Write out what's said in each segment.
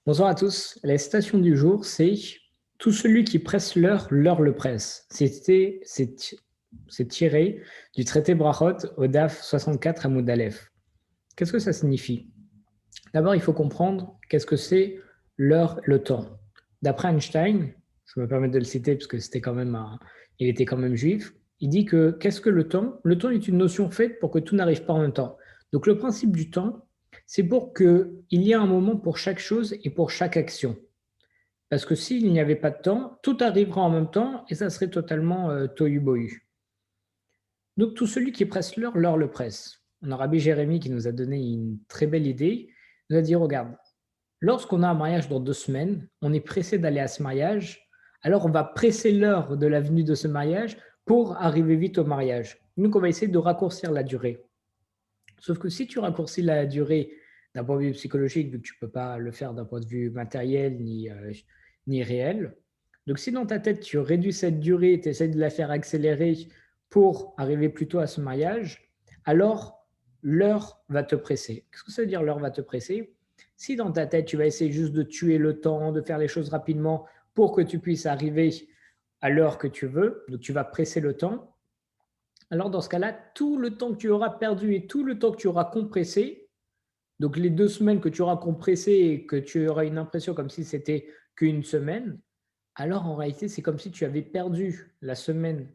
Bonsoir à tous. La citation du jour, c'est tout celui qui presse l'heure, l'heure le presse. C'est tiré du traité Brachot au DAF 64 à Moudalef. Qu'est-ce que ça signifie? D'abord, il faut comprendre qu'est-ce que c'est l'heure, le temps. D'après Einstein, je me permets de le citer parce que il était quand même juif, il dit que qu'est-ce que le temps? Le temps est une notion faite pour que tout n'arrive pas en même temps. Donc le principe du temps, c'est pour qu'il y ait un moment pour chaque chose et pour chaque action. Parce que s'il n'y avait pas de temps, tout arrivera en même temps et ça serait totalement tohu-bohu. Donc tout celui qui presse l'heure, l'heure le presse. On a Rabbi Jérémie qui nous a donné une très belle idée. Il nous a dit, regarde, lorsqu'on a un mariage dans 2 semaines, on est pressé d'aller à ce mariage, alors on va presser l'heure de la venue de ce mariage pour arriver vite au mariage. Donc on va essayer de raccourcir la durée. Sauf que si tu raccourcis la durée d'un point de vue psychologique, vu que tu ne peux pas le faire d'un point de vue matériel ni réel, donc si dans ta tête tu réduis cette durée, tu essaies de la faire accélérer pour arriver plus tôt à ce mariage, alors l'heure va te presser. Qu'est-ce que ça veut dire l'heure va te presser? Si dans ta tête tu vas essayer juste de tuer le temps, de faire les choses rapidement pour que tu puisses arriver à l'heure que tu veux, donc tu vas presser le temps, alors dans ce cas-là, tout le temps que tu auras perdu et tout le temps que tu auras compressé, donc les 2 semaines que tu auras compressé et que tu auras une impression comme si c'était qu'une semaine, alors en réalité, c'est comme si tu avais perdu la semaine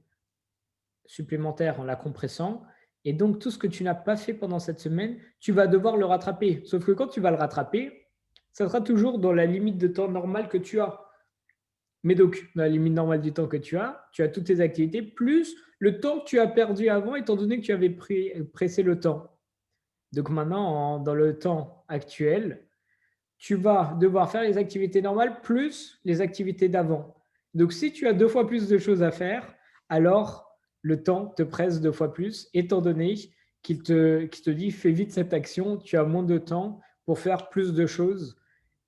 supplémentaire en la compressant. Et donc tout ce que tu n'as pas fait pendant cette semaine, tu vas devoir le rattraper. Sauf que quand tu vas le rattraper, ça sera toujours dans la limite de temps normale que tu as. Mais donc, dans la limite normale du temps que tu as toutes tes activités, plus le temps que tu as perdu avant, étant donné que tu avais pressé le temps. Donc maintenant, dans le temps actuel, tu vas devoir faire les activités normales plus les activités d'avant. Donc si tu as 2 fois plus de choses à faire, alors le temps te presse 2 fois plus, étant donné qu'il te dit fais vite cette action, tu as moins de temps pour faire plus de choses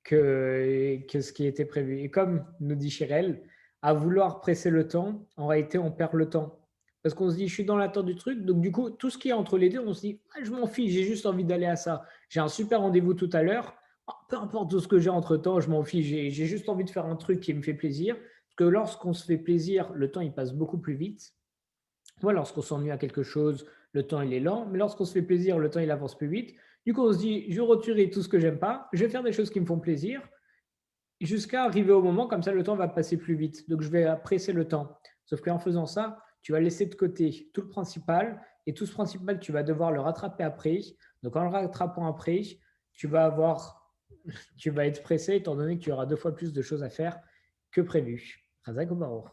que ce qui était prévu. Et comme nous dit Chirel, à vouloir presser le temps, en réalité, on perd le temps. Parce qu'on se dit, je suis dans l'attente du truc, donc du coup, tout ce qui est entre les deux, on se dit, ah, je m'en fiche, j'ai juste envie d'aller à ça. J'ai un super rendez-vous tout à l'heure, oh, peu importe tout ce que j'ai entre-temps, je m'en fiche, j'ai juste envie de faire un truc qui me fait plaisir. Parce que lorsqu'on se fait plaisir, le temps, il passe beaucoup plus vite. Voilà, lorsqu'on s'ennuie à quelque chose, le temps il est lent, mais lorsqu'on se fait plaisir, le temps il avance plus vite. Du coup, on se dit, je vais retirer tout ce que j'aime pas, je vais faire des choses qui me font plaisir, jusqu'à arriver au moment, comme ça le temps va passer plus vite. Donc je vais presser le temps. Sauf qu'en faisant ça, tu vas laisser de côté tout le principal, et tout ce principal, tu vas devoir le rattraper après. Donc en le rattrapant après, tu vas avoir, tu vas être pressé, étant donné que tu auras 2 fois plus de choses à faire que prévu. Razak ou Baruch.